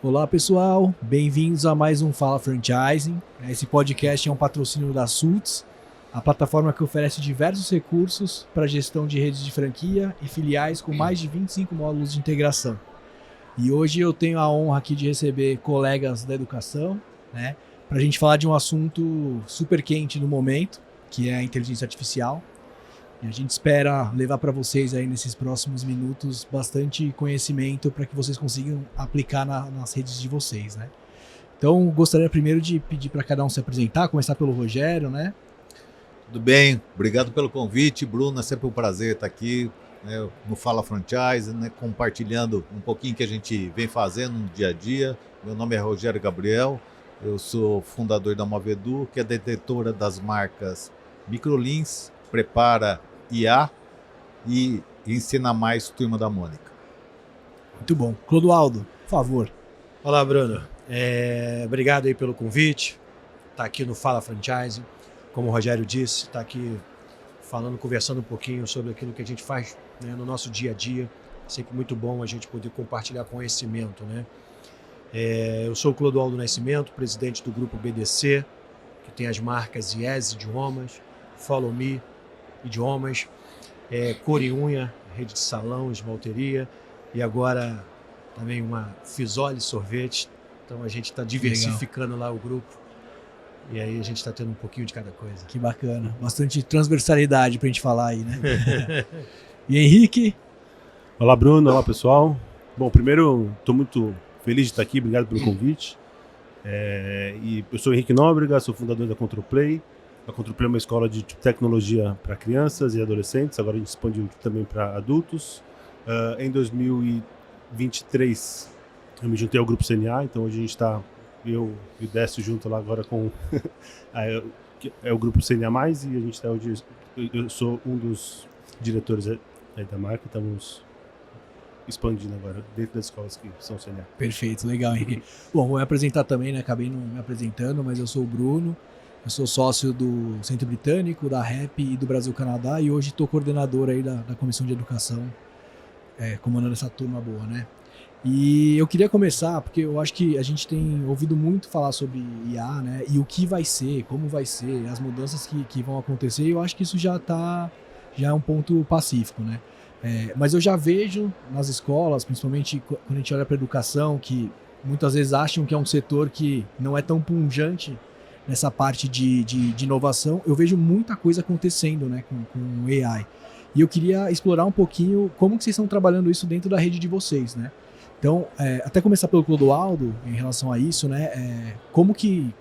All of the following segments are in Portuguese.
Olá pessoal, bem-vindos a mais um Fala Franchising. Esse podcast é um patrocínio da Sults, a plataforma que oferece diversos recursos para a gestão de redes de franquia e filiais com mais de 25 módulos de integração. E hoje eu tenho a honra aqui de receber colegas da educação, né, para a gente falar de um assunto super quente no momento, que é a inteligência artificial. E a gente espera levar para vocês aí nesses próximos minutos bastante conhecimento para que vocês consigam aplicar nas redes de vocês, né? Então, gostaria primeiro de pedir para cada um se apresentar, começar pelo Rogério, né? Tudo bem, obrigado pelo convite, Bruno, é sempre um prazer estar aqui, né, no Fala Franchise, né, compartilhando um pouquinho que a gente vem fazendo no dia a dia. Meu nome é Rogério Gabriel, eu sou fundador da Movedu, que é detetora das marcas Microlins, Prepara IA e Ensina Mais Turma da Mônica. Muito bom. Clodoaldo, por favor. Olá, Bruno. Obrigado aí pelo convite. Tá aqui no Fala Franchise. Como o Rogério disse, tá aqui conversando um pouquinho sobre aquilo que a gente faz, né, no nosso dia a dia. Sempre muito bom a gente poder compartilhar conhecimento, né? Eu sou o Clodoaldo Nascimento, presidente do grupo BDC, que tem as marcas IES Idiomas, Follow Me Idiomas, Cor e Unha, rede de salão, esmalteria, e agora também uma Fisoli Sorvete. Então a gente está diversificando lá o grupo, e aí a gente está tendo um pouquinho de cada coisa. Que bacana, bastante transversalidade para a gente falar aí, né? E Henrique? Olá, Bruno, olá pessoal. Bom, primeiro estou muito feliz de estar aqui, obrigado pelo convite. E eu sou Henrique Nóbrega, sou fundador da Controlplay. A Controlplay é uma escola de tecnologia para crianças e adolescentes, agora a gente expandiu também para adultos. Em 2023 eu me juntei ao Grupo CNA, então hoje a gente está, eu e o Décio junto lá agora com o Grupo CNA+, e a gente está hoje, eu sou um dos diretores aí da marca, estamos expandindo agora dentro das escolas que são CNA. Perfeito, legal, Henrique. Bom, vou me apresentar também, né? Acabei não me apresentando, mas eu sou o Bruno. Eu sou sócio do Centro Britânico, da REP e do Brasil-Canadá, e hoje estou coordenador aí da Comissão de Educação, comandando essa turma boa, né? E eu queria começar, porque eu acho que a gente tem ouvido muito falar sobre IA, né? E o que vai ser, como vai ser, as mudanças que vão acontecer, e eu acho que isso já é um ponto pacífico, né? Mas eu já vejo nas escolas, principalmente quando a gente olha para a educação, que muitas vezes acham que é um setor que não é tão pungente nessa parte de inovação. Eu vejo muita coisa acontecendo, né, com AI. E eu queria explorar um pouquinho como que vocês estão trabalhando isso dentro da rede de vocês, né? Então, até começar pelo Clodoaldo, em relação a isso, né? Como que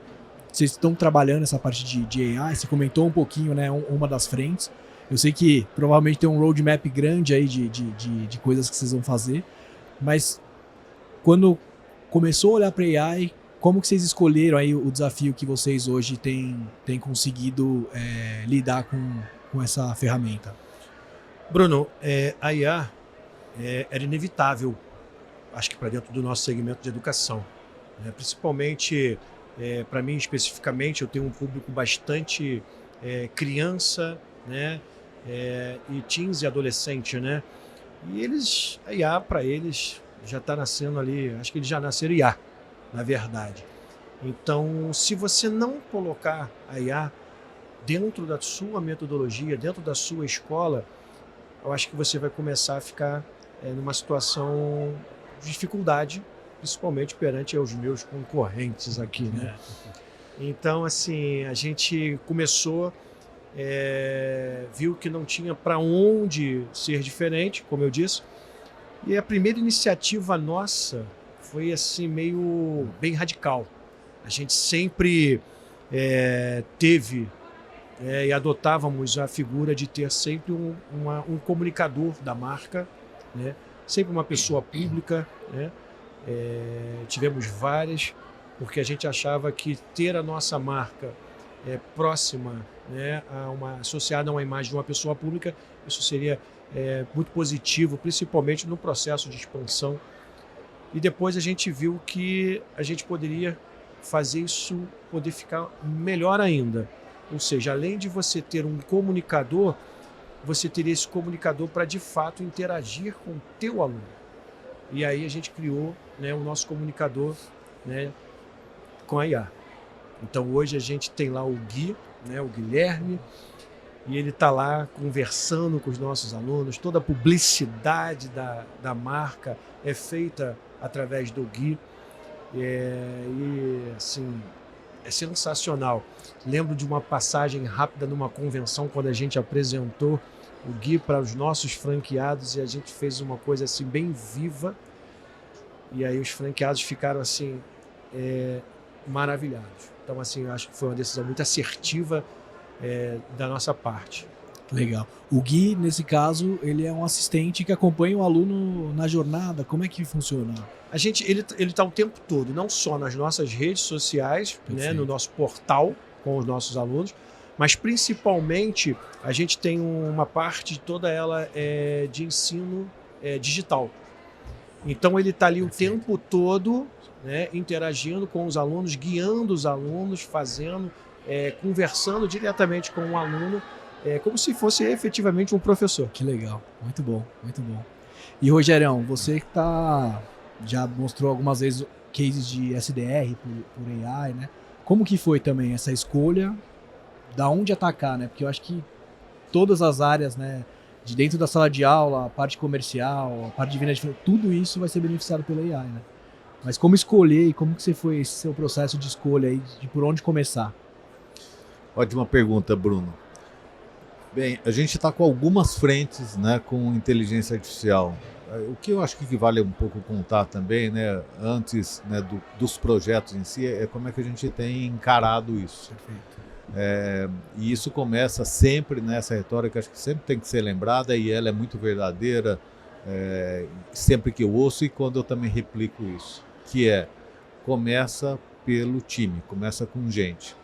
vocês estão trabalhando essa parte de AI? Você comentou um pouquinho, né, uma das frentes. Eu sei que provavelmente tem um roadmap grande aí de coisas que vocês vão fazer, mas quando começou a olhar para AI, como que vocês escolheram aí o desafio que vocês hoje têm conseguido lidar com essa ferramenta? Bruno, a IA era inevitável, acho que para dentro do nosso segmento de educação, né? Principalmente, para mim especificamente, eu tenho um público bastante criança, né? E teens e adolescente, né? E a IA para eles já está nascendo ali, acho que eles já nasceram IA, na verdade. Então, se você não colocar a IA dentro da sua metodologia, dentro da sua escola, eu acho que você vai começar a ficar numa situação de dificuldade, principalmente perante os meus concorrentes aqui, né? Então, assim, a gente começou, viu que não tinha para onde ser diferente, como eu disse, e a primeira iniciativa nossa foi assim meio bem radical. A gente sempre teve e adotávamos a figura de ter sempre um comunicador da marca, né? Sempre uma pessoa pública, né? Tivemos várias, porque a gente achava que ter a nossa marca próxima, né, associada a uma imagem de uma pessoa pública, isso seria muito positivo, principalmente no processo de expansão. E depois a gente viu que a gente poderia fazer isso poder ficar melhor ainda. Ou seja, além de você ter um comunicador, você teria esse comunicador para de fato interagir com o teu aluno. E aí a gente criou, né, o nosso comunicador, né, com a IA. Então hoje a gente tem lá o Gui, né, o Guilherme, e ele está lá conversando com os nossos alunos. Toda a publicidade da marca é feita através do Gui. E assim, é sensacional. Lembro de uma passagem rápida numa convenção, quando a gente apresentou o Gui para os nossos franqueados, e a gente fez uma coisa assim bem viva. E aí os franqueados ficaram assim, maravilhados. Então assim, eu acho que foi uma decisão muito assertiva da nossa parte. Legal. O Gui, nesse caso, ele é um assistente que acompanha o aluno na jornada. Como é que funciona? Ele está o tempo todo, não só nas nossas redes sociais, né, no nosso portal com os nossos alunos, mas principalmente a gente tem uma parte toda ela de ensino digital. Então ele está ali o tempo todo, né, interagindo com os alunos, guiando os alunos, fazendo, conversando diretamente com o aluno, como se fosse efetivamente um professor. Que legal, muito bom, muito bom. E Rogerão, você que já mostrou algumas vezes cases de SDR por AI, né? Como que foi também essa escolha, da onde atacar, né? Porque eu acho que todas as áreas, né, de dentro da sala de aula, a parte comercial, a parte de venda, tudo isso vai ser beneficiado pela AI, né? Mas como escolher e como que você foi esse seu processo de escolha aí, de por onde começar? Ótima pergunta, Bruno. Bem, a gente está com algumas frentes, né, com inteligência artificial. O que eu acho que vale um pouco contar também, né, antes, né, dos projetos em si, é como é que a gente tem encarado isso. Perfeito. E isso começa sempre nessa retórica, acho que sempre tem que ser lembrada, e ela é muito verdadeira, sempre que eu ouço e quando eu também replico isso, que começa pelo time, começa com gente.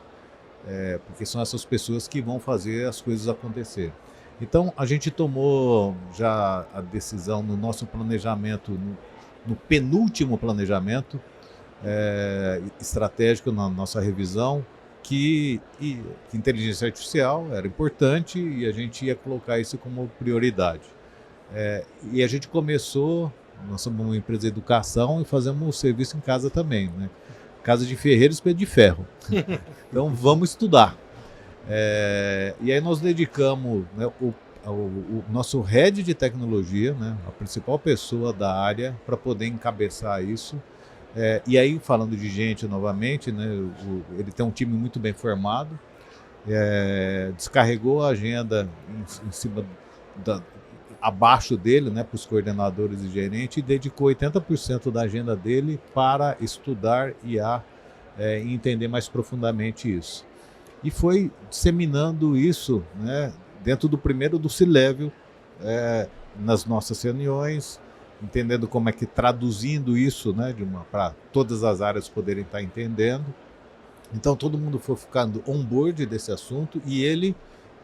Porque são essas pessoas que vão fazer as coisas acontecer. Então, a gente tomou já a decisão no nosso planejamento, no penúltimo planejamento estratégico, na nossa revisão, que inteligência artificial era importante e a gente ia colocar isso como prioridade. E a gente começou, nós somos uma empresa de educação e fazemos serviço em casa também, né? Casa de ferreiro, espeto de ferro. Então vamos estudar. E aí nós dedicamos, né, o nosso head de tecnologia, né, a principal pessoa da área, para poder encabeçar isso. E aí, falando de gente novamente, né, ele tem um time muito bem formado, descarregou a agenda em cima abaixo dele, né, para os coordenadores e gerentes, e dedicou 80% da agenda dele para estudar IA e entender mais profundamente isso. E foi disseminando isso, né, dentro do C-Level, nas nossas reuniões, entendendo como é que traduzindo isso, né, para todas as áreas poderem estar entendendo. Então todo mundo foi ficando on board desse assunto e ele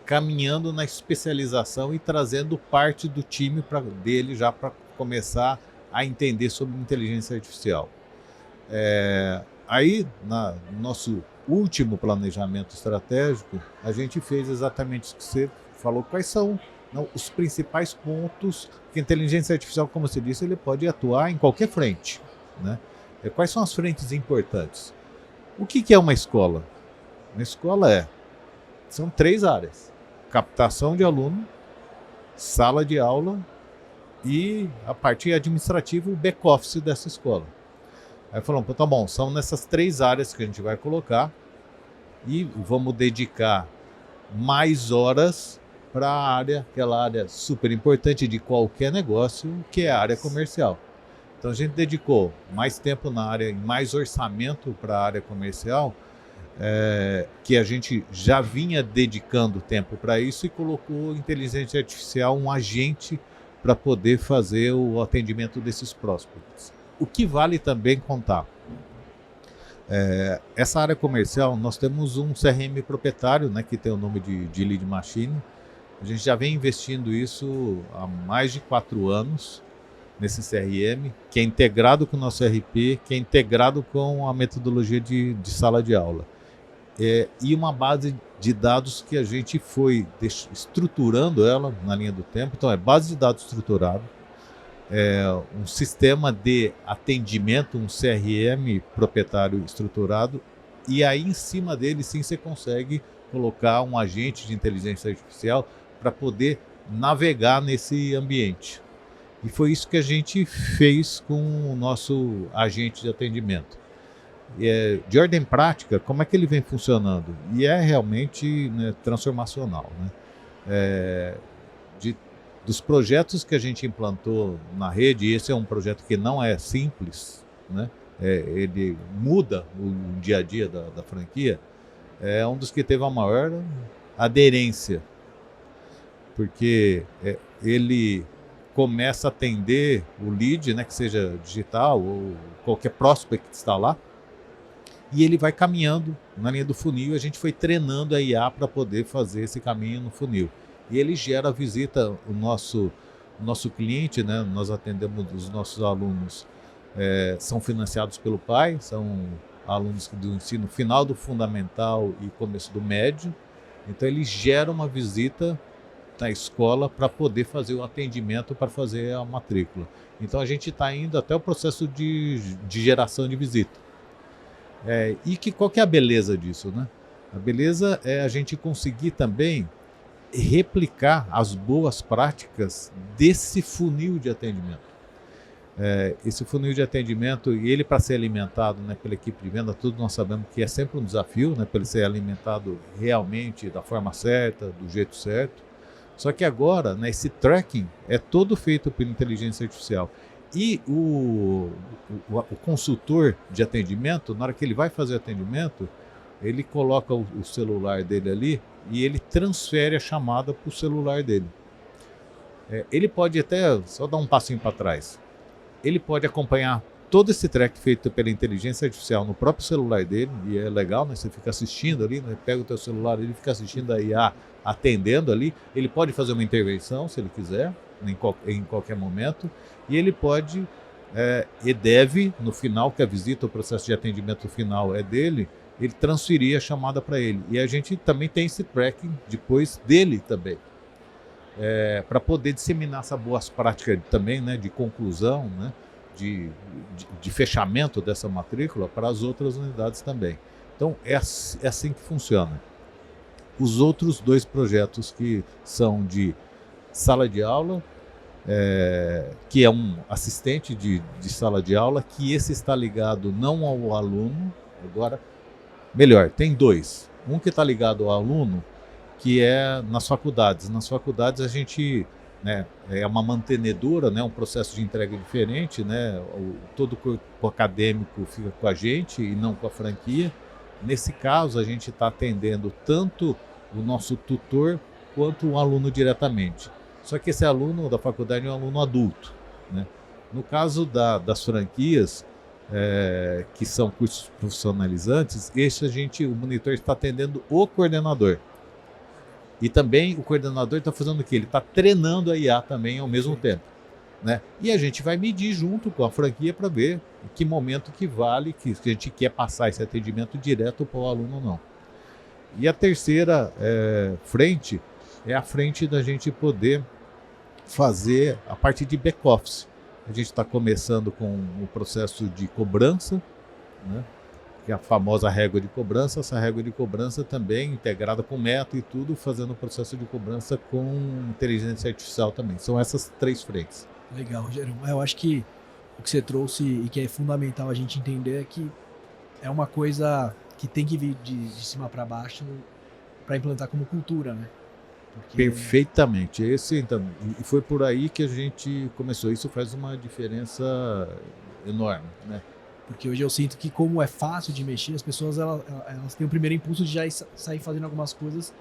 caminhando na especialização e trazendo parte do time dele já para começar a entender sobre inteligência artificial. Aí, no nosso último planejamento estratégico, a gente fez exatamente isso que você falou, quais são os principais pontos que a inteligência artificial, como você disse, ele pode atuar em qualquer frente, né? Quais são as frentes importantes? O que é uma escola? Uma escola são 3 áreas: captação de aluno, sala de aula e a parte administrativa, o back-office dessa escola. Aí falamos, tá bom, são nessas 3 áreas que a gente vai colocar e vamos dedicar mais horas para a área, aquela área super importante de qualquer negócio, que é a área comercial. Então a gente dedicou mais tempo na área e mais orçamento para a área comercial, que a gente já vinha dedicando tempo para isso, e colocou inteligência artificial, um agente para poder fazer o atendimento desses prospects. O que vale também contar, essa área comercial, nós temos um CRM proprietário, né, que tem o nome de Lead Machine. A gente já vem investindo isso há mais de 4 anos nesse CRM, que é integrado com o nosso RP, que é integrado com a metodologia de sala de aula. E uma base de dados que a gente foi estruturando ela na linha do tempo. Então, base de dados estruturada, um sistema de atendimento, um CRM proprietário estruturado, e aí em cima dele sim você consegue colocar um agente de inteligência artificial para poder navegar nesse ambiente. E foi isso que a gente fez com o nosso agente de atendimento. De ordem prática, como é que ele vem funcionando? E é realmente, né, transformacional, né? Dos projetos que a gente implantou na rede, e esse é um projeto que não é simples, né? Ele muda o dia a dia da franquia, é um dos que teve a maior aderência, porque ele começa a atender o lead, né, que seja digital ou qualquer prospect que está lá, e ele vai caminhando na linha do funil. A gente foi treinando a IA para poder fazer esse caminho no funil. E ele gera a visita, o nosso cliente, né, nós atendemos os nossos alunos, são financiados pelo pai, são alunos do ensino final do fundamental e começo do médio. Então ele gera uma visita na escola para poder fazer o atendimento, para fazer a matrícula. Então a gente está indo até o processo de geração de visita. Qual que é a beleza disso, né? A beleza é a gente conseguir também replicar as boas práticas desse funil de atendimento. Esse funil de atendimento, e ele para ser alimentado, né, pela equipe de venda, tudo nós sabemos que é sempre um desafio, né, para ele ser alimentado realmente da forma certa, do jeito certo. Só que agora, né, esse tracking é todo feito pela inteligência artificial. E o consultor de atendimento, na hora que ele vai fazer o atendimento, ele coloca o celular dele ali e ele transfere a chamada para o celular dele. Ele pode até, só dar um passinho para trás, ele pode acompanhar todo esse track feito pela inteligência artificial no próprio celular dele, e é legal, né? Você fica assistindo ali, né? Pega o teu celular, ele fica assistindo a IA atendendo ali. Ele pode fazer uma intervenção, se ele quiser, em qualquer momento, e ele pode e deve, no final, que a visita, o processo de atendimento final é dele, ele transferir a chamada para ele. E a gente também tem esse tracking depois dele também, para poder disseminar essas boas práticas também, né, de conclusão, né, de fechamento dessa matrícula para as outras unidades também. Então é assim que funciona. Os outros dois projetos que são de sala de aula, que é um assistente de sala de aula, que esse está ligado não ao aluno, agora, melhor, tem dois. Um que está ligado ao aluno, que é nas faculdades. Nas faculdades a gente, né, é uma mantenedora, né, um processo de entrega diferente, né, todo o corpo acadêmico fica com a gente e não com a franquia. Nesse caso a gente está atendendo tanto o nosso tutor quanto o aluno diretamente. Só que esse aluno da faculdade é um aluno adulto, né? No caso das franquias, que são cursos profissionalizantes, o monitor está atendendo o coordenador. E também o coordenador está fazendo o quê? Ele está treinando a IA também ao mesmo tempo, né? E a gente vai medir junto com a franquia para ver em que momento que vale, que a gente quer passar esse atendimento direto para o aluno ou não. E a terceira frente é a frente da gente poder fazer a parte de back-office. A gente está começando com o processo de cobrança, né? Que é a famosa régua de cobrança. Essa régua de cobrança também integrada com meta e tudo, fazendo o processo de cobrança com inteligência artificial também. São essas três frentes. Legal, Rogério. Eu acho que o que você trouxe e que é fundamental a gente entender é que é uma coisa que tem que vir de cima para baixo para implantar como cultura, né? Porque... Perfeitamente. Então, e foi por aí que a gente começou. Isso faz uma diferença enorme, né? Porque hoje eu sinto que, como é fácil de mexer, as pessoas elas têm o primeiro impulso de já sair fazendo algumas coisas.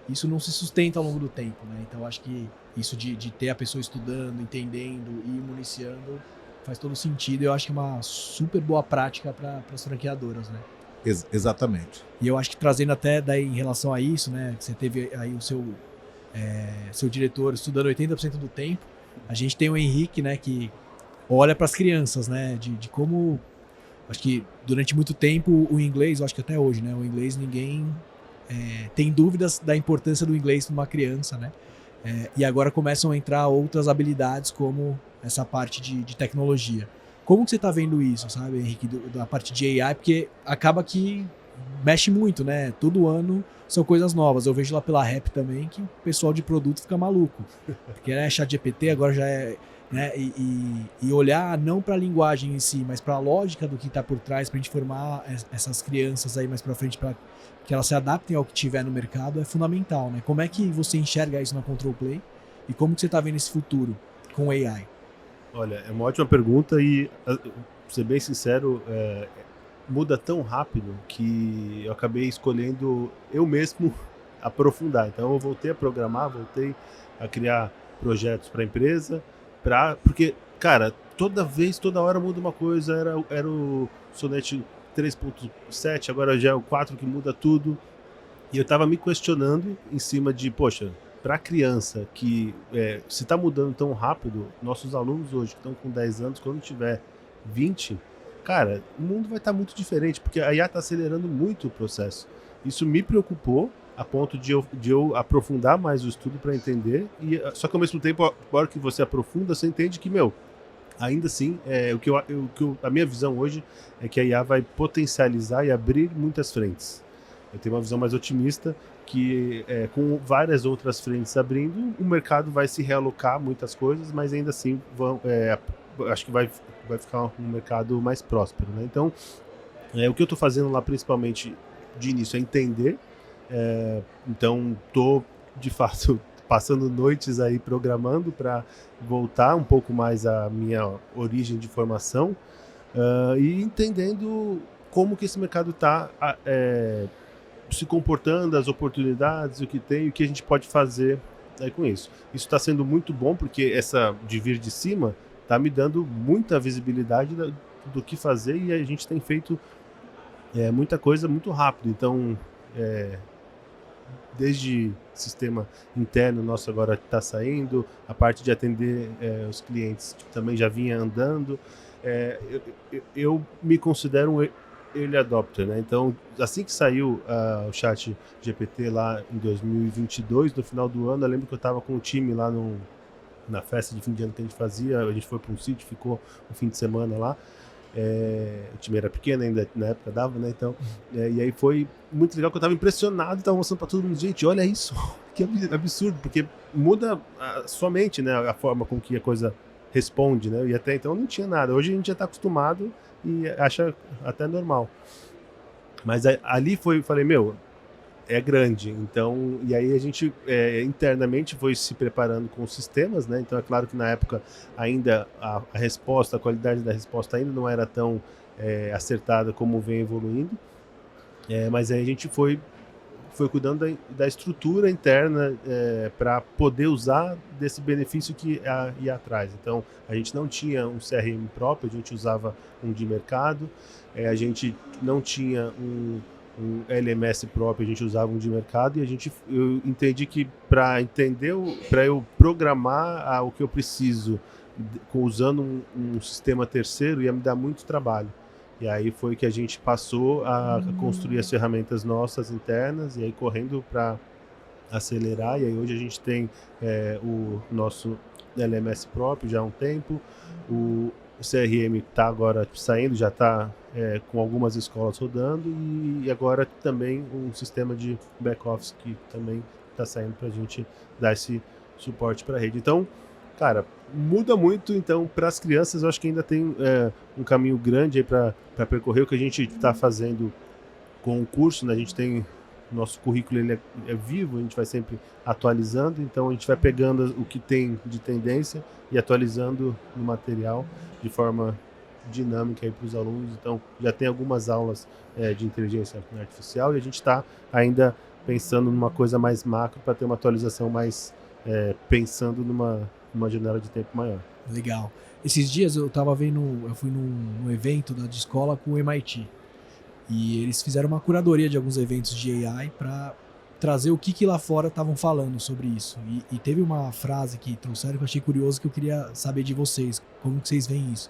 Isso não se sustenta ao longo do tempo, né? Então acho que isso de ter a pessoa estudando, entendendo e municiando faz todo sentido. Eu acho que é uma super boa prática para as franqueadoras, né? Exatamente. E eu acho que trazendo até daí em relação a isso, né? Que você teve aí o seu diretor estudando 80% do tempo. A gente tem o Henrique, né? Que olha para as crianças, né? De como... Acho que durante muito tempo o inglês, eu acho que até hoje, né? O inglês ninguém tem dúvidas da importância do inglês para uma criança, né? E agora começam a entrar outras habilidades como essa parte de tecnologia. Como que você está vendo isso, sabe, Henrique, da parte de AI? Porque acaba que mexe muito, né? Todo ano são coisas novas. Eu vejo lá pela Rap também que o pessoal de produto fica maluco. Porque é ChatGPT, agora já é... Né? E olhar não para a linguagem em si, mas para a lógica do que está por trás, para a gente formar essas crianças aí mais para frente, para que elas se adaptem ao que tiver no mercado, é fundamental, né? Como é que você enxerga isso na Control Play e como que você está vendo esse futuro com AI? Olha, é uma ótima pergunta e, pra ser bem sincero, muda tão rápido que eu acabei escolhendo eu mesmo aprofundar. Então eu voltei a programar, voltei a criar projetos para a empresa, porque, cara, toda hora muda uma coisa. Era o Sonnet 3.7, agora já é o 4 que muda tudo. E eu tava me questionando em cima de, poxa, para criança que se tá mudando tão rápido, nossos alunos hoje que estão com 10 anos, quando tiver 20, cara, o mundo vai estar muito diferente, porque a IA tá acelerando muito o processo. Isso me preocupou a ponto de eu aprofundar mais o estudo para entender, só que ao mesmo tempo, a hora que você aprofunda, você entende que, ainda assim, a minha visão hoje é que a IA vai potencializar e abrir muitas frentes. Eu tenho uma visão mais otimista que, com várias outras frentes abrindo, o mercado vai se realocar muitas coisas, mas ainda assim acho que vai ficar um mercado mais próspero, né? Então, o que eu estou fazendo lá principalmente de início é entender. Então, estou de fato passando noites aí programando para voltar um pouco mais à minha origem de formação, e entendendo como que esse mercado está se comportando, as oportunidades, o que tem, o que a gente pode fazer aí com isso. Isso está sendo muito bom porque essa de vir de cima está me dando muita visibilidade do que fazer, e a gente tem feito muita coisa muito rápido. Então, desde sistema interno nosso agora está saindo, a parte de atender os clientes também já vinha andando. Eu me considero um early adopter, né? Então, assim que saiu o chat GPT lá em 2022, no final do ano, eu lembro que eu estava com o time lá na festa de fim de ano que a gente fazia. A gente foi para um sítio, ficou um fim de semana lá. O time era pequeno ainda, na época dava, né? Então, e aí foi muito legal, que eu estava impressionado e estava mostrando para todo mundo: gente, olha isso, que absurdo, porque muda a sua mente, né? A forma com que a coisa responde, né? E até então não tinha nada. Hoje a gente já está acostumado e acha até normal. Mas ali falei, é grande. Então, e aí a gente internamente foi se preparando com os sistemas, né? Então é claro que na época ainda a resposta, a qualidade da resposta ainda não era tão acertada como vem evoluindo, mas aí a gente foi cuidando da estrutura interna para poder usar desse benefício que a IA traz. Então a gente não tinha um CRM próprio, a gente usava um de mercado, a gente não tinha um LMS próprio, a gente usava um de mercado, e eu entendi que para eu programar o que eu preciso usando um sistema terceiro ia me dar muito trabalho. E aí foi que a gente passou a construir as ferramentas nossas internas, e aí correndo para acelerar. E aí hoje a gente tem o nosso LMS próprio já há um tempo, o CRM está agora saindo, já está com algumas escolas rodando, e agora também um sistema de back-office que também está saindo para a gente dar esse suporte para a rede. Então, cara, muda muito. Então, para as crianças, eu acho que ainda tem um caminho grande aí para percorrer. O que a gente está fazendo com o curso, né? A gente tem nosso currículo, ele é vivo, a gente vai sempre atualizando, então a gente vai pegando o que tem de tendência e atualizando no material de forma dinâmica para os alunos. Então já tem algumas aulas de inteligência artificial, e a gente está ainda pensando numa coisa mais macro para ter uma atualização mais pensando numa janela de tempo maior. Legal. Esses dias eu fui num evento de escola com o MIT, e eles fizeram uma curadoria de alguns eventos de AI para trazer o que lá fora estavam falando sobre isso. E teve uma frase que trouxeram que eu achei curioso, que eu queria saber de vocês, como que vocês veem isso.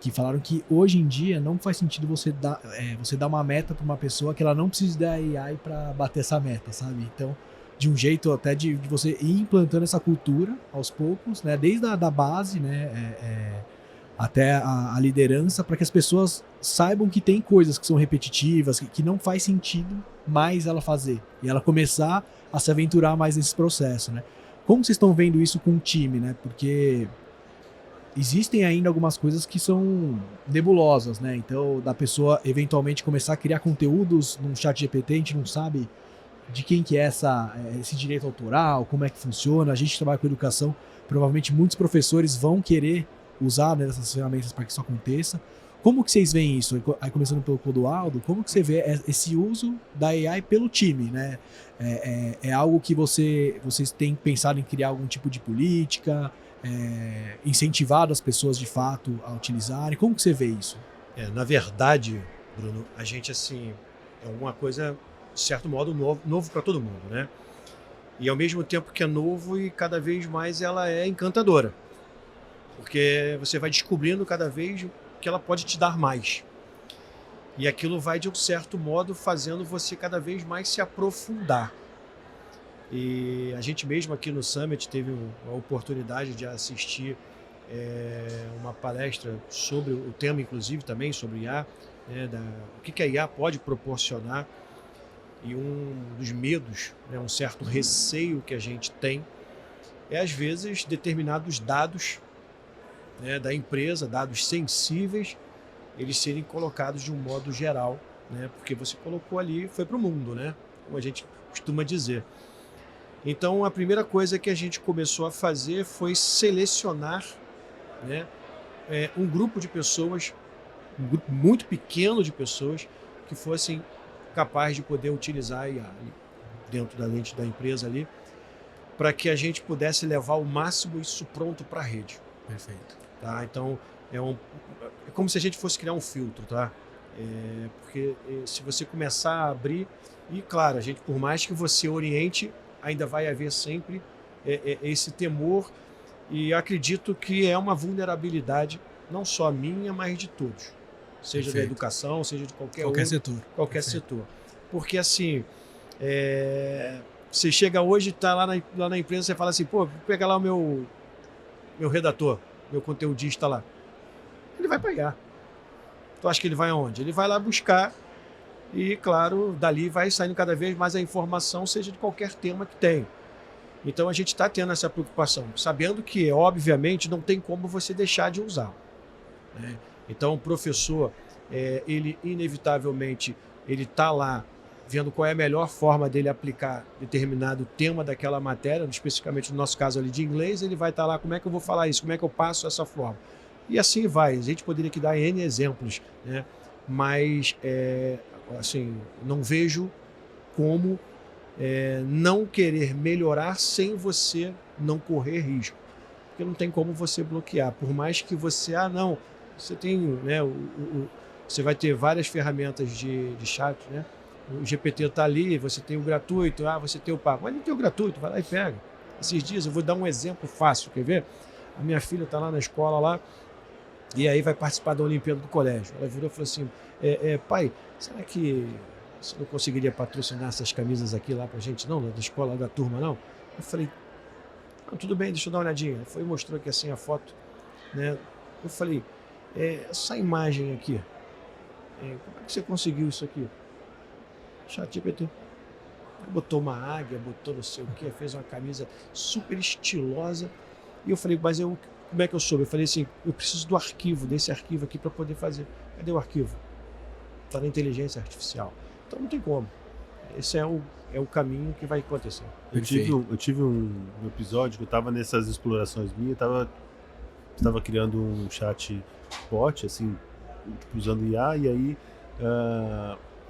Que falaram que hoje em dia não faz sentido você dar uma meta para uma pessoa que ela não precisa da AI para bater essa meta, sabe? Então, de um jeito até de você ir implantando essa cultura aos poucos, né? Desde a da base, né? Até a liderança, para que as pessoas saibam que tem coisas que são repetitivas, que não faz sentido mais ela fazer. E ela começar a se aventurar mais nesse processo, né? Como vocês estão vendo isso com o time, né? Porque existem ainda algumas coisas que são nebulosas, né? Então, da pessoa eventualmente começar a criar conteúdos num chat GPT, a gente não sabe de quem que é esse direito autoral, como é que funciona. A gente trabalha com educação, provavelmente muitos professores vão querer usar, né, essas ferramentas para que isso aconteça. Como que vocês veem isso? Aí começando pelo Clodoaldo, como que você vê esse uso da AI pelo time, né? É algo que vocês têm pensado em criar algum tipo de política, incentivado as pessoas de fato a utilizarem? Como que você vê isso? Na verdade, Bruno, a gente assim é alguma coisa, de certo modo, novo para todo mundo, né? E ao mesmo tempo que é novo e cada vez mais ela é encantadora. Porque você vai descobrindo cada vez que ela pode te dar mais. E aquilo vai, de um certo modo, fazendo você cada vez mais se aprofundar. E a gente mesmo aqui no Summit teve a oportunidade de assistir uma palestra sobre o tema, inclusive, também sobre IA, né, o que a IA pode proporcionar. E um dos medos, né, um certo receio que a gente tem é, às vezes, determinados dados, né, da empresa, dados sensíveis, eles serem colocados de um modo geral, né, porque você colocou ali, foi para o mundo, né, como a gente costuma dizer. Então, a primeira coisa que a gente começou a fazer foi selecionar, né, um grupo de pessoas, um grupo muito pequeno de pessoas que fossem capazes de poder utilizar a IA dentro da lente da empresa ali, para que a gente pudesse levar o máximo isso pronto para a rede. Perfeito. Tá? Então, é como se a gente fosse criar um filtro, tá? Porque se você começar a abrir, e claro, a gente, por mais que você oriente, ainda vai haver sempre esse temor, e acredito que é uma vulnerabilidade, não só minha, mas de todos. Seja Perfeito. da educação, seja de qualquer setor. Qualquer Perfeito. setor. Porque assim, você chega hoje, está lá na empresa, você fala assim, pô, pega lá o meu redator, meu conteudista lá. Ele vai pagar. Tu acha que ele vai aonde? Ele vai lá buscar e, claro, dali vai saindo cada vez mais a informação, seja de qualquer tema que tem. Então a gente está tendo essa preocupação, sabendo que, obviamente, não tem como você deixar de usar, né? Então o professor, ele inevitavelmente, ele está lá vendo qual é a melhor forma dele aplicar determinado tema daquela matéria, especificamente no nosso caso ali de inglês, ele vai estar lá, como é que eu vou falar isso, como é que eu passo essa forma. E assim vai, a gente poderia aqui dar N exemplos, né? Mas, assim, não vejo como não querer melhorar sem você não correr risco. Porque não tem como você bloquear, por mais que você, não, você tem, né, você vai ter várias ferramentas de chat, né? O GPT está ali, você tem o gratuito, você tem o pago. Mas não tem o gratuito, vai lá e pega. Esses dias, eu vou dar um exemplo fácil, quer ver? A minha filha está lá na escola, lá, e aí vai participar da Olimpíada do colégio. Ela virou e falou assim, pai, será que você não conseguiria patrocinar essas camisas aqui lá pra gente, não? Da escola, da turma, não? Eu falei, tudo bem, deixa eu dar uma olhadinha. Ela foi e mostrou aqui assim a foto, né? Eu falei, essa imagem aqui, como é que você conseguiu isso aqui? ChatGPT. Botou uma águia, botou não sei o que, fez uma camisa super estilosa. E eu falei, mas como é que eu soube? Eu falei assim, eu preciso do arquivo, desse arquivo aqui para poder fazer. Cadê o arquivo? Está na inteligência artificial. Então não tem como. Esse é o caminho que vai acontecer. Eu tive um episódio que eu estava nessas explorações minhas, estava criando um chat bot, assim, usando IA, e aí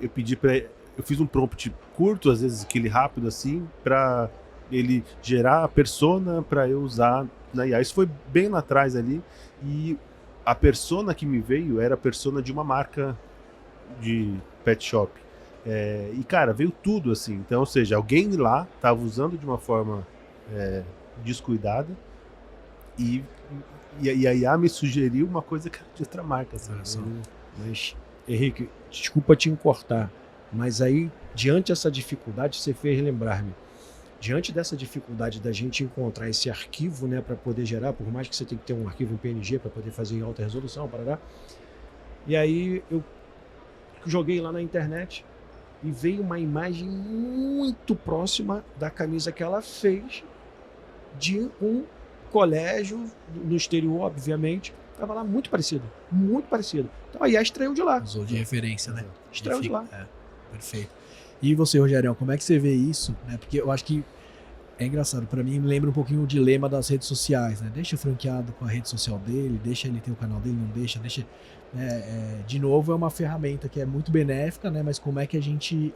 eu pedi para eu fiz um prompt curto, às vezes aquele rápido assim, para ele gerar a persona para eu usar na IA. Isso foi bem lá atrás ali, e a persona que me veio era a persona de uma marca de pet shop. E cara, veio tudo assim, então, ou seja, alguém lá estava usando de uma forma descuidada, e a IA me sugeriu uma coisa que era de outra marca. Assim. Mas, Henrique, desculpa te cortar, mas aí, diante dessa dificuldade, você fez lembrar-me diante dessa dificuldade da gente encontrar esse arquivo, né, para poder gerar, por mais que você tenha que ter um arquivo em PNG para poder fazer em alta resolução, parará. E aí eu joguei lá na internet e veio uma imagem muito próxima da camisa que ela fez de um colégio no exterior, obviamente. Estava lá muito parecido, muito parecido. Então a IA extraiu de lá. Usou de referência, né? Extraiu de lá. Perfeito. E você, Rogério, como é que você vê isso? Né? Porque eu acho que é engraçado, para mim me lembra um pouquinho o dilema das redes sociais, né? Deixa o franqueado com a rede social dele, deixa ele ter o canal dele, não deixa. De novo, é uma ferramenta que é muito benéfica, né? Mas como é que a gente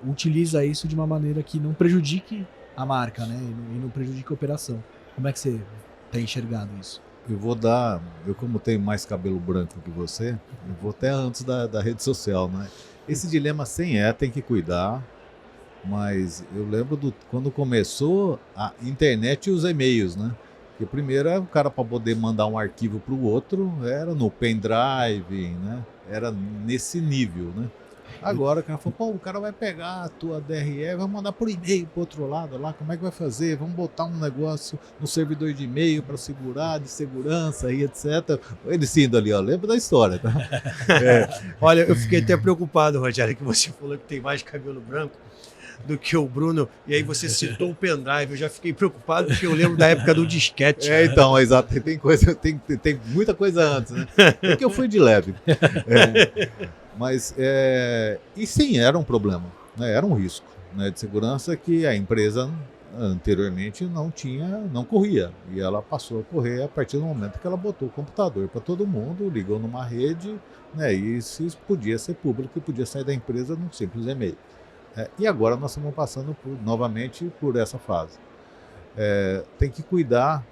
utiliza isso de uma maneira que não prejudique a marca, né? E não prejudique a operação. Como é que você tem enxergado isso? Eu como tenho mais cabelo branco que você, eu vou até antes da rede social, né? Esse dilema sem tem que cuidar, mas eu lembro quando começou a internet e os e-mails, né? Porque primeiro o cara para poder mandar um arquivo para o outro era no pendrive, né? Era nesse nível, né? Agora o cara falou, pô, o cara vai pegar a tua DRE, vai mandar por e-mail pro outro lado lá, como é que vai fazer? Vamos botar um negócio no servidor de e-mail para segurar, de segurança e etc. Ele indo ali, ó, lembra da história, tá? Olha, eu fiquei até preocupado, Rogério, que você falou que tem mais cabelo branco do que o Bruno, e aí você citou o pendrive, eu já fiquei preocupado porque eu lembro da época do disquete. Então, exato, tem muita coisa antes, né? É que eu fui de leve. Mas, e sim, era um problema, né? Era um risco, né, de segurança que a empresa anteriormente não corria, e ela passou a correr a partir do momento que ela botou o computador para todo mundo, ligou numa rede, né, e se podia ser público e podia sair da empresa num simples e-mail. E agora nós estamos passando novamente por essa fase. Tem que cuidar,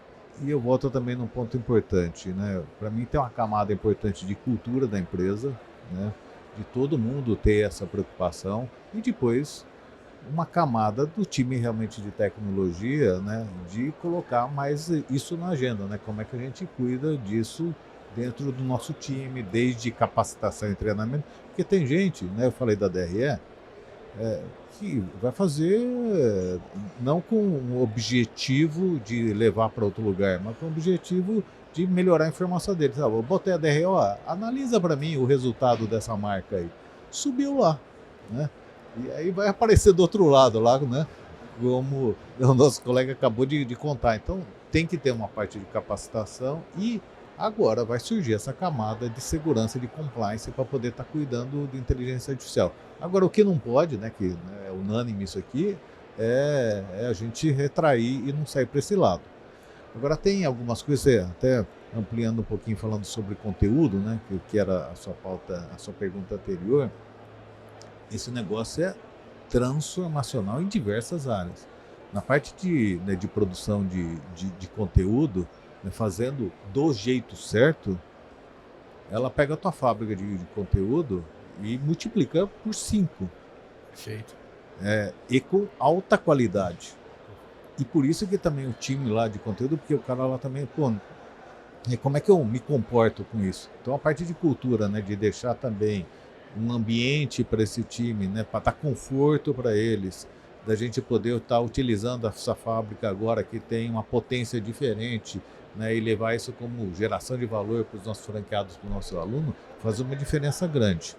e eu volto também num ponto importante, né? Para mim tem uma camada importante de cultura da empresa, né? De todo mundo ter essa preocupação, e depois uma camada do time realmente de tecnologia, né? De colocar mais isso na agenda, né? Como é que a gente cuida disso dentro do nosso time, desde capacitação e treinamento, porque tem gente, né? Eu falei da DRE, que vai fazer não com o objetivo de levar para outro lugar, mas com o objetivo de melhorar a informação deles. Eu botei a DRE, analisa para mim o resultado dessa marca aí. Subiu lá, né? E aí vai aparecer do outro lado lá, né? Como o nosso colega acabou de contar. Então tem que ter uma parte de capacitação, e agora vai surgir essa camada de segurança e de compliance para poder estar cuidando de inteligência artificial. Agora, o que não pode, né, que é unânime isso aqui, é a gente retrair e não sair para esse lado. Agora, tem algumas coisas, até ampliando um pouquinho, falando sobre conteúdo, né, que era a sua pauta, a sua pergunta anterior. Esse negócio é transformacional em diversas áreas. Na parte de produção de conteúdo, né, fazendo do jeito certo, ela pega a tua fábrica de conteúdo e multiplica por 5. Perfeito. E com alta qualidade. E por isso que também o time lá de conteúdo, porque o cara lá também, como é que eu me comporto com isso? Então a parte de cultura, né, de deixar também um ambiente para esse time, né, para dar conforto para eles, da gente poder estar utilizando essa fábrica agora que tem uma potência diferente, né, e levar isso como geração de valor para os nossos franqueados, para o nosso aluno, faz uma diferença grande.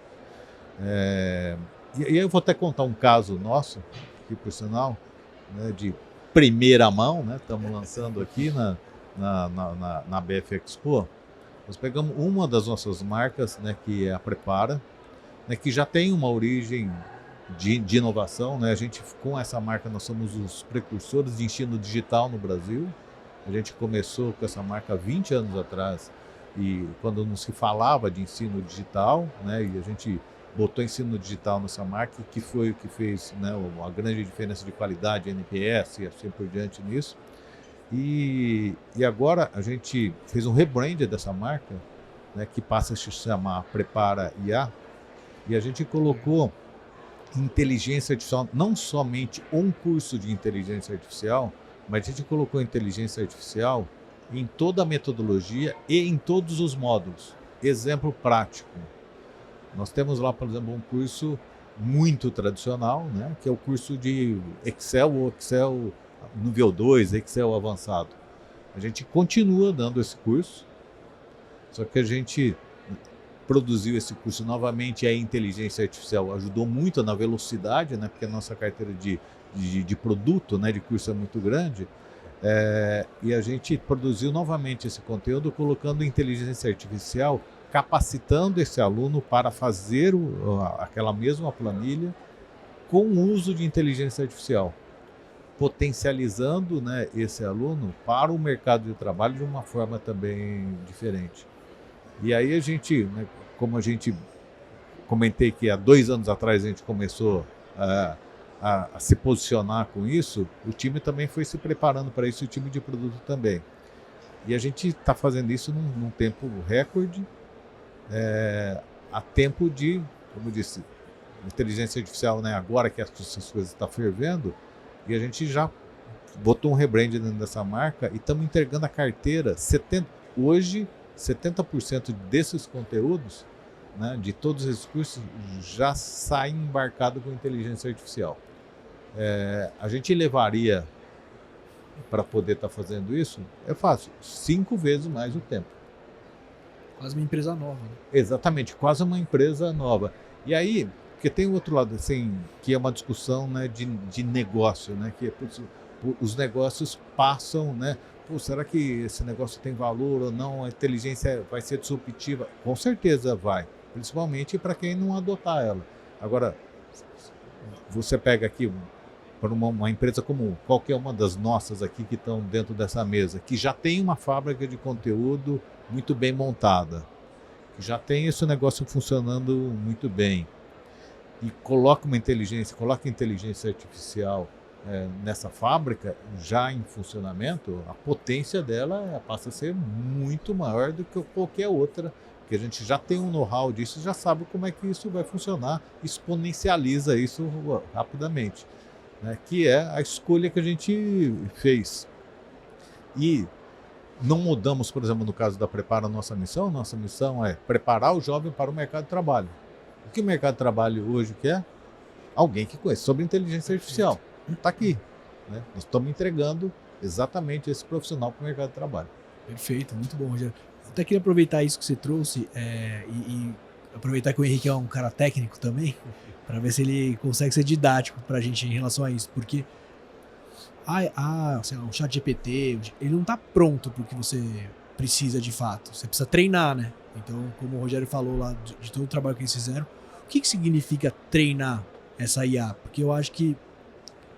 E aí eu vou até contar um caso nosso, que por sinal, né, de primeira mão, né, estamos lançando aqui na BF Expo. Nós pegamos uma das nossas marcas, né, que é a Prepara, né, que já tem uma origem de inovação, né? A gente, com essa marca, nós somos os precursores de ensino digital no Brasil. A gente começou com essa marca 20 anos atrás, e quando não se falava de ensino digital, né, e a gente botou ensino digital nessa marca, que foi o que fez, né, uma grande diferença de qualidade, NPS e assim por diante nisso. E agora a gente fez um rebrand dessa marca, né, que passa a se chamar Prepara IA, e a gente colocou inteligência artificial, não somente um curso de inteligência artificial, mas a gente colocou inteligência artificial em toda a metodologia e em todos os módulos. Exemplo prático. Nós temos lá, por exemplo, um curso de muito tradicional, né, que é o curso de Excel ou Excel nível 2, Excel avançado. A gente continua dando esse curso, só que a gente produziu esse curso novamente e a inteligência artificial ajudou muito na velocidade, né, porque a nossa carteira de produto, né, de curso é muito grande, e a gente produziu novamente esse conteúdo colocando inteligência artificial, capacitando esse aluno para fazer aquela mesma planilha com o uso de inteligência artificial, potencializando, né, esse aluno para o mercado de trabalho de uma forma também diferente. E aí a gente, né, como a gente comentei que há 2 anos atrás a gente começou a se posicionar com isso, o time também foi se preparando para isso, o time de produto também. E a gente está fazendo isso num tempo recorde, a tempo de, como eu disse, inteligência artificial, né, agora que essas coisas estão fervendo, e a gente já botou um rebrand dentro dessa marca e estamos entregando a carteira. Hoje, 70% desses conteúdos, né, de todos esses cursos, já saem embarcado com inteligência artificial. A gente levaria, para poder estar fazendo isso, é fácil, 5 vezes mais o tempo. Quase uma empresa nova, né? Exatamente, quase uma empresa nova. E aí, porque tem o outro lado, assim, que é uma discussão, né, de negócio, né, que os negócios passam, né, será que esse negócio tem valor ou não? A inteligência vai ser disruptiva? Com certeza vai, principalmente para quem não adotar ela. Agora, você pega aqui para uma empresa como qualquer uma das nossas aqui que estão dentro dessa mesa, que já tem uma fábrica de conteúdo muito bem montada, que já tem esse negócio funcionando muito bem, e coloca inteligência artificial nessa fábrica já em funcionamento, a potência dela passa a ser muito maior do que qualquer outra, porque a gente já tem um know-how disso, já sabe como é que isso vai funcionar, exponencializa isso rapidamente, né? Que é a escolha que a gente fez. E não mudamos, por exemplo, no caso da Prepara, nossa missão é preparar o jovem para o mercado de trabalho. O que o mercado de trabalho hoje quer? Alguém que conhece sobre inteligência artificial. Está aqui, né? Nós estamos entregando exatamente esse profissional para o mercado de trabalho. Perfeito, muito bom, Rogério. Até queria aproveitar isso que você trouxe e aproveitar que o Henrique é um cara técnico também, para ver se ele consegue ser didático para a gente em relação a isso, porque sei lá, um chat GPT, ele não está pronto para o que você precisa de fato, você precisa treinar, né? Então, como o Rogério falou lá de todo o trabalho que eles fizeram, o que significa treinar essa IA? Porque eu acho que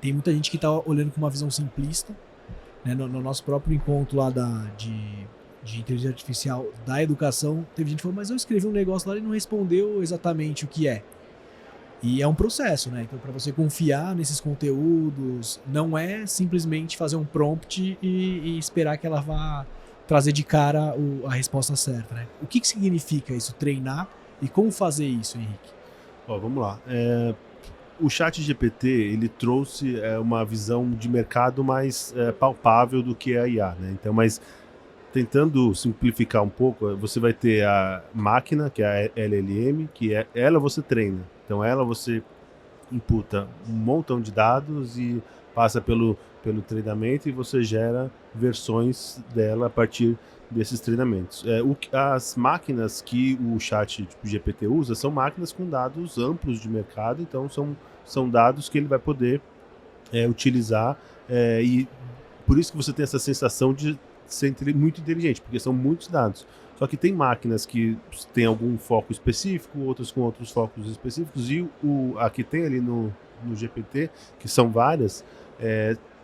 tem muita gente que está olhando com uma visão simplista, né? No nosso próprio encontro lá de inteligência artificial da educação, teve gente que falou, mas eu escrevi um negócio lá e não respondeu exatamente o que é. E é um processo, né? Então, para você confiar nesses conteúdos, não é simplesmente fazer um prompt e esperar que ela vá trazer de cara a resposta certa, né? O que significa isso, treinar, e como fazer isso, Henrique? Vamos lá. O ChatGPT, ele trouxe uma visão de mercado mais palpável do que a IA, né? Então, mas tentando simplificar um pouco, você vai ter a máquina, que é a LLM, que ela você treina. Então, ela você imputa um montão de dados e passa pelo treinamento, e você gera versões dela a partir desses treinamentos. As máquinas que o chat GPT usa são máquinas com dados amplos de mercado, então são dados que ele vai poder utilizar, e por isso que você tem essa sensação de ser muito inteligente, porque são muitos dados. Só que tem máquinas que têm algum foco específico, outras com outros focos específicos, e a que tem ali no GPT, que são várias,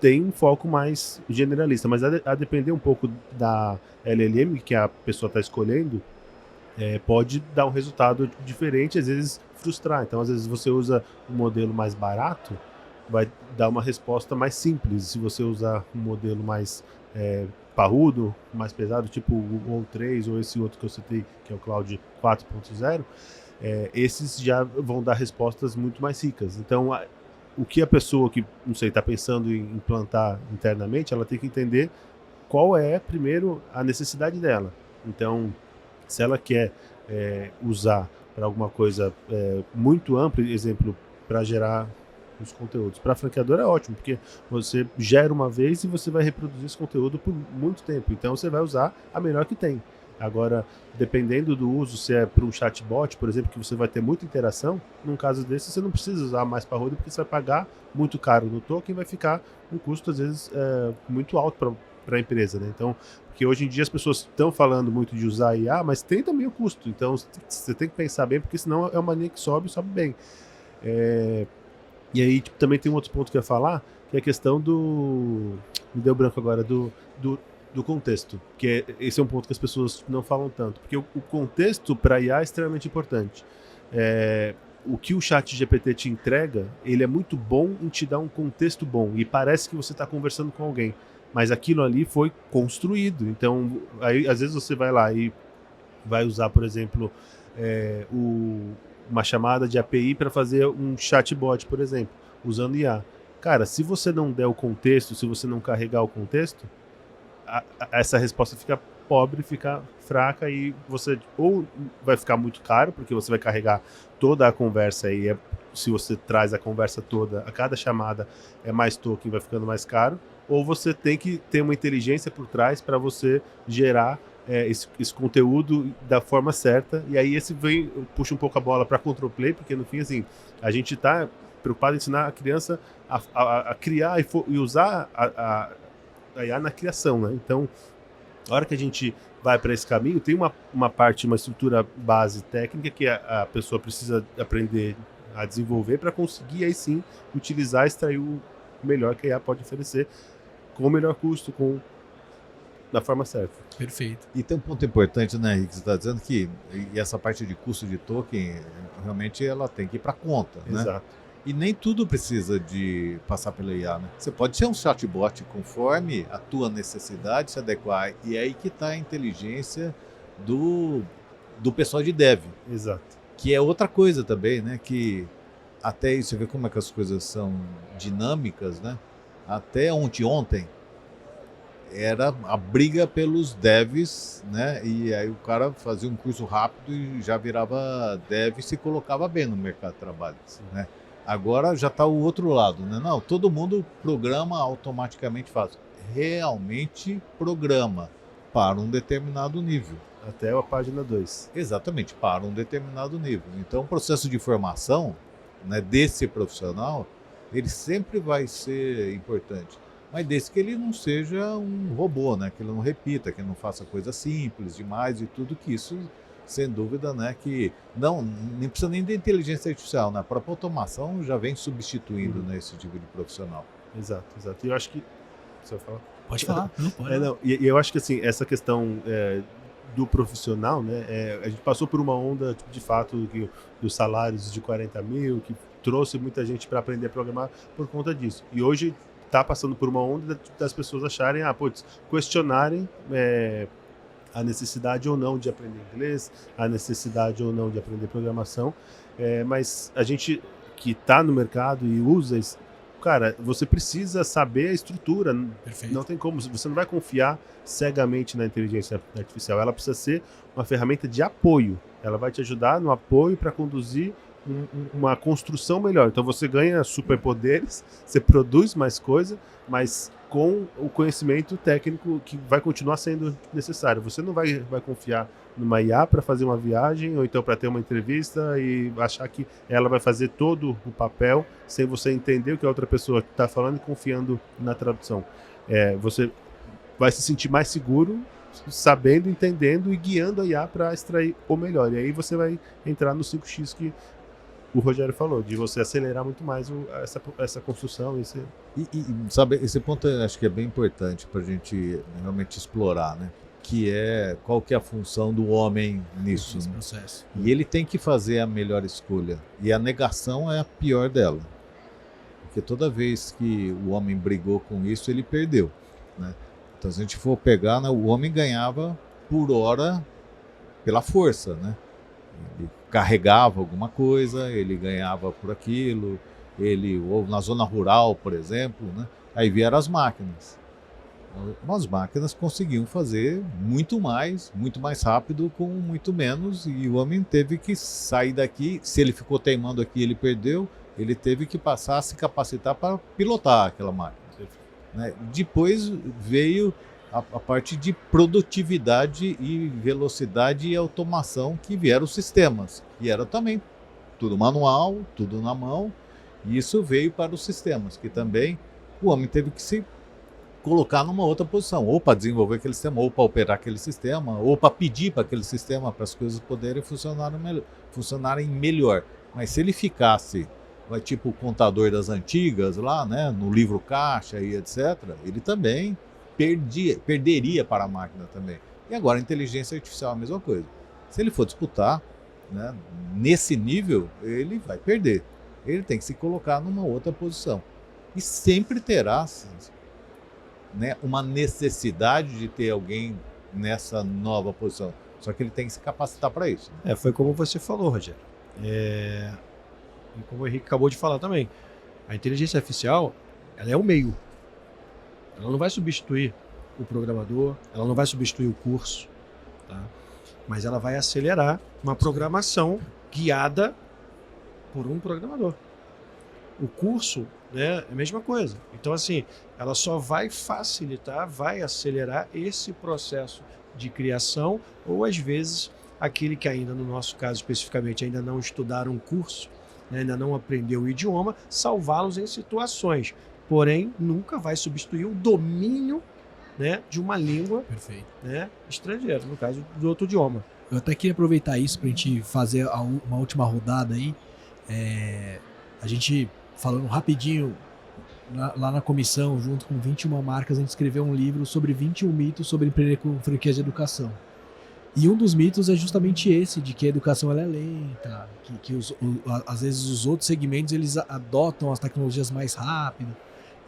tem um foco mais generalista, mas a depender um pouco da LLM que a pessoa está escolhendo, pode dar um resultado diferente, às vezes frustrar. Então, às vezes você usa um modelo mais barato, vai dar uma resposta mais simples. Se você usar um modelo mais parrudo, mais pesado, tipo o O3 ou esse outro que eu citei, que é o Cloud 4.0, esses já vão dar respostas muito mais ricas. Então, o que a pessoa que, não sei, está pensando em implantar internamente, ela tem que entender qual é, primeiro, a necessidade dela. Então, se ela quer usar para alguma coisa muito ampla, exemplo, para gerar os conteúdos. Para franqueador é ótimo, porque você gera uma vez e você vai reproduzir esse conteúdo por muito tempo. Então você vai usar a melhor que tem. Agora, dependendo do uso, se é para um chatbot, por exemplo, que você vai ter muita interação, num caso desse você não precisa usar mais parrudo, porque você vai pagar muito caro no token, vai ficar um custo, às vezes, muito alto para a empresa, né? Então, porque hoje em dia as pessoas estão falando muito de usar IA, mas tem também o custo. Então, você tem que pensar bem, porque senão é uma linha que sobe bem. E aí, tipo, também tem um outro ponto que eu ia falar, que é a questão do... Me deu branco agora, do contexto, que esse é um ponto que as pessoas não falam tanto, porque o contexto para IA é extremamente importante. O que o chat GPT te entrega, ele é muito bom em te dar um contexto bom, e parece que você está conversando com alguém, mas aquilo ali foi construído. Então, aí, às vezes você vai lá e vai usar, por exemplo, uma chamada de API para fazer um chatbot, por exemplo, usando IA. Cara, se você não der o contexto, se você não carregar o contexto, essa resposta fica pobre, fica fraca, e você ou vai ficar muito caro, porque você vai carregar toda a conversa, e se você traz a conversa toda, a cada chamada é mais token, vai ficando mais caro, ou você tem que ter uma inteligência por trás para você gerar esse conteúdo da forma certa. E aí puxa um pouco a bola para Control Play, porque no fim, assim, a gente está preocupado em ensinar a criança a criar e usar a IA na criação, né? Então, a hora que a gente vai para esse caminho, tem uma parte, uma estrutura base técnica que a pessoa precisa aprender a desenvolver para conseguir aí sim utilizar, extrair o melhor que a IA pode oferecer com o melhor custo, da forma certa. Perfeito. E tem um ponto importante, né, Henrique? Você está dizendo que essa parte de custo de token, realmente ela tem que ir para conta, né? Exato. E nem tudo precisa de passar pela IA, né? Você pode ser um chatbot conforme a tua necessidade se adequar. E é aí que está a inteligência do pessoal de dev. Exato. Que é outra coisa também, né? Que até isso, você vê como é que as coisas são dinâmicas, né? Até ontem era a briga pelos devs, né? E aí o cara fazia um curso rápido e já virava dev e se colocava bem no mercado de trabalho, né? Agora já está o outro lado, né? Não, todo mundo programa automaticamente fácil. Realmente programa para um determinado nível. Até a página 2. Exatamente, para um determinado nível. Então o processo de formação, né, desse profissional, ele sempre vai ser importante. Mas desde que ele não seja um robô, né? Que ele não repita, que ele não faça coisas simples demais e tudo que isso, sem dúvida, né? Que nem precisa nem de inteligência artificial, né? A própria automação já vem substituindo, né, esse tipo de profissional. Exato. E eu acho que... Você vai falar? Pode falar. Não pode. E eu acho que assim, essa questão do profissional, né? A gente passou por uma onda, tipo, de fato, dos salários de 40 mil, que trouxe muita gente para aprender a programar por conta disso. E hoje está passando por uma onda das pessoas acharem, questionarem a necessidade ou não de aprender inglês, a necessidade ou não de aprender programação, mas a gente que está no mercado e usa isso, cara, você precisa saber a estrutura. Perfeito. Não tem como, você não vai confiar cegamente na inteligência artificial, ela precisa ser uma ferramenta de apoio, ela vai te ajudar no apoio para conduzir uma construção melhor. Então você ganha superpoderes, você produz mais coisa, mas com o conhecimento técnico que vai continuar sendo necessário. Você não vai confiar numa IA para fazer uma viagem ou então para ter uma entrevista e achar que ela vai fazer todo o papel sem você entender o que a outra pessoa está falando e confiando na tradução. Você vai se sentir mais seguro sabendo, entendendo e guiando a IA para extrair o melhor. E aí você vai entrar no 5x que o Rogério falou, de você acelerar muito mais essa construção. Sabe, esse ponto eu acho que é bem importante para a gente realmente explorar, né? Que qual que é a função do homem nisso, Esse né? processo. E ele tem que fazer a melhor escolha. E a negação é a pior dela. Porque toda vez que o homem brigou com isso, ele perdeu, né? Então, se a gente for pegar, né, o homem ganhava por hora pela força, né? Ele carregava alguma coisa, ele ganhava por aquilo, ou na zona rural, por exemplo, né? Aí vieram as máquinas. As máquinas conseguiam fazer muito mais rápido com muito menos, e o homem teve que sair daqui. Se ele ficou teimando aqui, ele perdeu, ele teve que passar a se capacitar para pilotar aquela máquina. Né? Depois veio a parte de produtividade e velocidade e automação que vieram os sistemas. E era também tudo manual, tudo na mão. E isso veio para os sistemas, que também o homem teve que se colocar numa outra posição, ou para desenvolver aquele sistema, ou para operar aquele sistema, ou para pedir para aquele sistema para as coisas poderem funcionarem melhor. Mas se ele ficasse, tipo o contador das antigas lá, né, no livro caixa e etc., ele também perderia para a máquina também. E agora a inteligência artificial é a mesma coisa. Se ele for disputar, né, nesse nível, ele vai perder. Ele tem que se colocar numa outra posição. E sempre terá, né, uma necessidade de ter alguém nessa nova posição. Só que ele tem que se capacitar para isso. Foi como você falou, Rogério. E como o Henrique acabou de falar também. A inteligência artificial, ela é o meio. Ela não vai substituir o programador, ela não vai substituir o curso, tá? Mas ela vai acelerar uma programação guiada por um programador. O curso, né, é a mesma coisa. Então, assim, ela só vai facilitar, vai acelerar esse processo de criação, ou às vezes aquele que ainda, no nosso caso especificamente, ainda não estudaram um curso, né, ainda não aprendeu o idioma, salvá-los em situações. Porém, nunca vai substituir o domínio, né, de uma língua, né, estrangeira, no caso do outro idioma. Eu até queria aproveitar isso para a gente fazer uma última rodada aí. A gente, falando rapidinho, lá na comissão, junto com 21 marcas, a gente escreveu um livro sobre 21 mitos sobre empreender com franquias de educação. E um dos mitos é justamente esse, de que a educação ela é lenta, que às vezes os outros segmentos eles adotam as tecnologias mais rápido.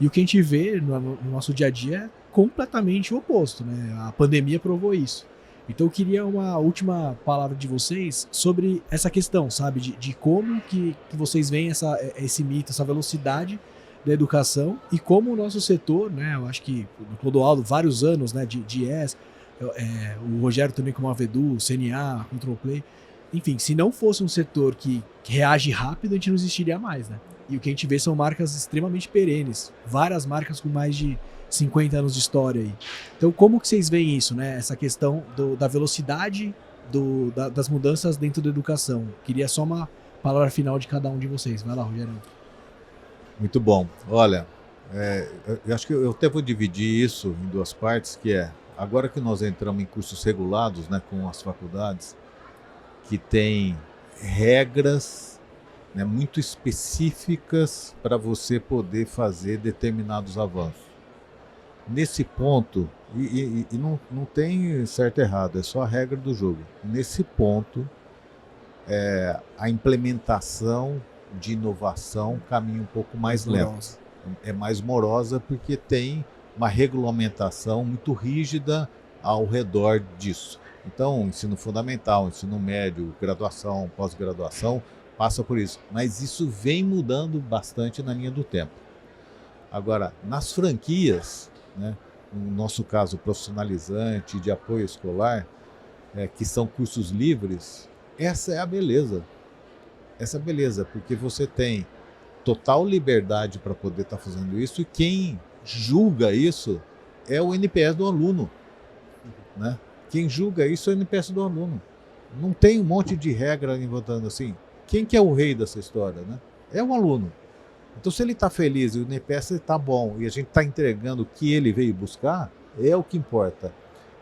E o que a gente vê no nosso dia a dia é completamente o oposto, né? A pandemia provou isso. Então eu queria uma última palavra de vocês sobre essa questão, sabe? De como que vocês veem esse mito, essa velocidade da educação e como o nosso setor, né? Eu acho que no Clodoaldo, vários anos, né, de IES, o Rogério também como Avedu, CNA, Control Play, enfim, se não fosse um setor que reage rápido, a gente não existiria mais, né? E o que a gente vê são marcas extremamente perenes, várias marcas com mais de 50 anos de história aí. Então, como que vocês veem isso, né? Essa questão da velocidade das mudanças dentro da educação. Queria só uma palavra final de cada um de vocês. Vai lá, Rogério. Muito bom. Olha, eu acho que eu até vou dividir isso em duas partes, que é, agora que nós entramos em cursos regulados, né, com as faculdades, que tem regras, né, muito específicas para você poder fazer determinados avanços. Nesse ponto, e não tem certo e errado, é só a regra do jogo. Nesse ponto, a implementação de inovação caminha um pouco mais lenta. É mais morosa porque tem uma regulamentação muito rígida ao redor disso. Então, ensino fundamental, ensino médio, graduação, pós-graduação, passa por isso. Mas isso vem mudando bastante na linha do tempo. Agora, nas franquias, né, no nosso caso profissionalizante, de apoio escolar, que são cursos livres, essa é a beleza. Essa é a beleza, porque você tem total liberdade para poder estar fazendo isso, e quem julga isso é o NPS do aluno, né? Quem julga isso é o NPS do aluno. Não tem um monte de regra inventando assim. Quem que é o rei dessa história, né? É o aluno. Então, se ele está feliz e o NPS está bom e a gente está entregando o que ele veio buscar, é o que importa.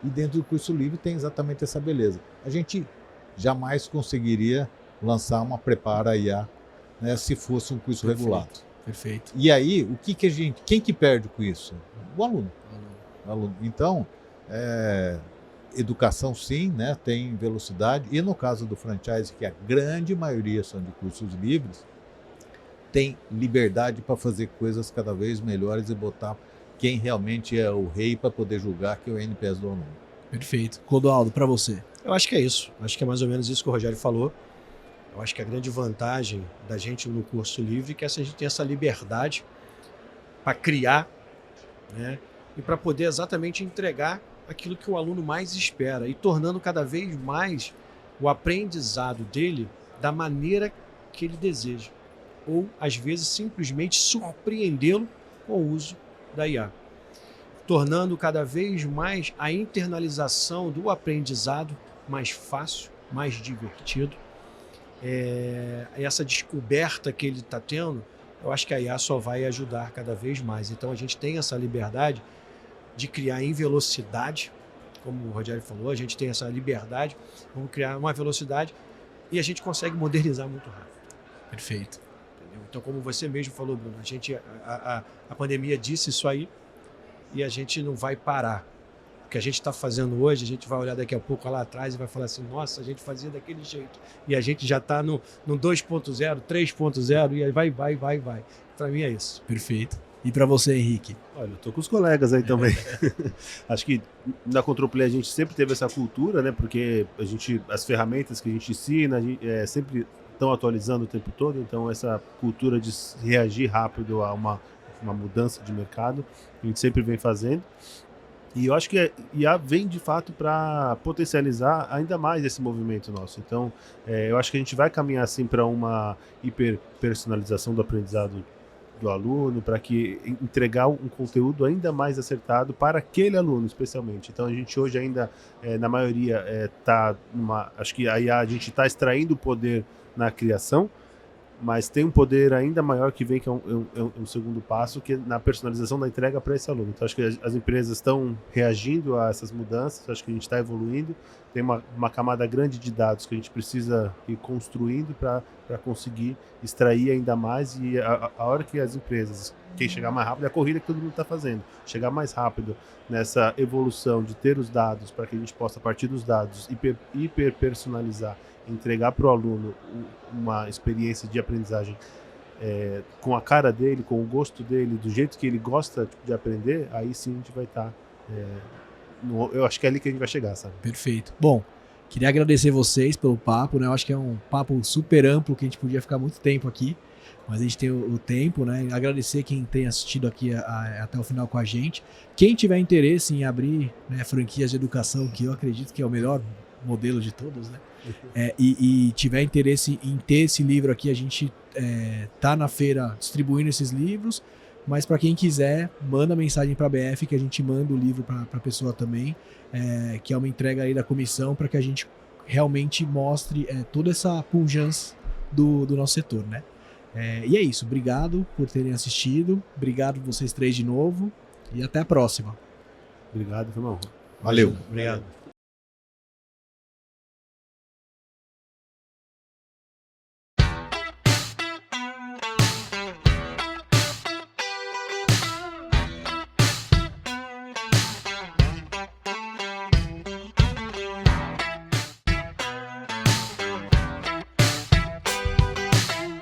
E dentro do curso livre tem exatamente essa beleza. A gente jamais conseguiria lançar uma Prepara IA, né, se fosse um curso regulado. Perfeito. E aí, quem que perde com isso? O aluno. O aluno. Então, educação sim, né, tem velocidade, e no caso do franchise, que a grande maioria são de cursos livres, tem liberdade para fazer coisas cada vez melhores e botar quem realmente é o rei para poder julgar, que é o NPS do aluno. Perfeito. Clodoaldo, para você. Eu acho que é isso. Acho que é mais ou menos isso que o Rogério falou. Eu acho que a grande vantagem da gente no curso livre é que a gente tem essa liberdade para criar, né, e para poder exatamente entregar aquilo que o aluno mais espera e tornando cada vez mais o aprendizado dele da maneira que ele deseja. ou, às vezes, simplesmente surpreendê-lo com o uso da IA, tornando cada vez mais a internalização do aprendizado mais fácil, mais divertido. Essa descoberta que ele está tendo, eu acho que a IA só vai ajudar cada vez mais. Então a gente tem essa liberdade de criar em velocidade, como o Rogério falou, a gente tem essa liberdade, vamos criar uma velocidade e a gente consegue modernizar muito rápido. Perfeito. Entendeu? Então, como você mesmo falou, Bruno, a pandemia disse isso aí e a gente não vai parar. O que a gente está fazendo hoje, a gente vai olhar daqui a pouco lá atrás e vai falar assim, nossa, a gente fazia daquele jeito. E a gente já está no 2.0, 3.0 e aí vai. Para mim é isso. Perfeito. E para você, Henrique? Olha, eu tô com os colegas aí também. Acho que na Control Play a gente sempre teve essa cultura, né? Porque as ferramentas que a gente ensina, sempre estão atualizando o tempo todo. Então essa cultura de reagir rápido a uma mudança de mercado, a gente sempre vem fazendo. E eu acho que a IA vem de fato para potencializar ainda mais esse movimento nosso. Então, eu acho que a gente vai caminhar assim para uma hiperpersonalização do aprendizado do aluno, para que entregar um conteúdo ainda mais acertado para aquele aluno, especialmente. Então, a gente hoje ainda, na maioria, acho que a IA, a gente está extraindo o poder na criação, mas tem um poder ainda maior que vem, que é um segundo passo, que é na personalização da entrega para esse aluno. Então, acho que as empresas estão reagindo a essas mudanças, acho que a gente está evoluindo, tem uma camada grande de dados que a gente precisa ir construindo para conseguir extrair ainda mais, e a hora que as empresas querem chegar mais rápido, é a corrida que todo mundo está fazendo, chegar mais rápido nessa evolução de ter os dados, para que a gente possa, a partir dos dados, hiper-personalizar, entregar para o aluno uma experiência de aprendizagem com a cara dele, com o gosto dele, do jeito que ele gosta de aprender, aí sim a gente vai estar... eu acho que é ali que a gente vai chegar, sabe? Perfeito. Bom, queria agradecer vocês pelo papo, né? Eu acho que é um papo super amplo, que a gente podia ficar muito tempo aqui, mas a gente tem o tempo, né? Agradecer quem tem assistido aqui até o final com a gente. Quem tiver interesse em abrir, né, franquias de educação, que eu acredito que é o melhor modelo de todos, né? E tiver interesse em ter esse livro aqui, a gente tá na feira distribuindo esses livros, mas para quem quiser, manda mensagem para a BF que a gente manda o livro para a pessoa também, que é uma entrega aí da comissão, para que a gente realmente mostre toda essa pujança do nosso setor, né? E é isso, obrigado por terem assistido, obrigado vocês três de novo e até a próxima. Obrigado, foi uma honra. Valeu. Obrigado.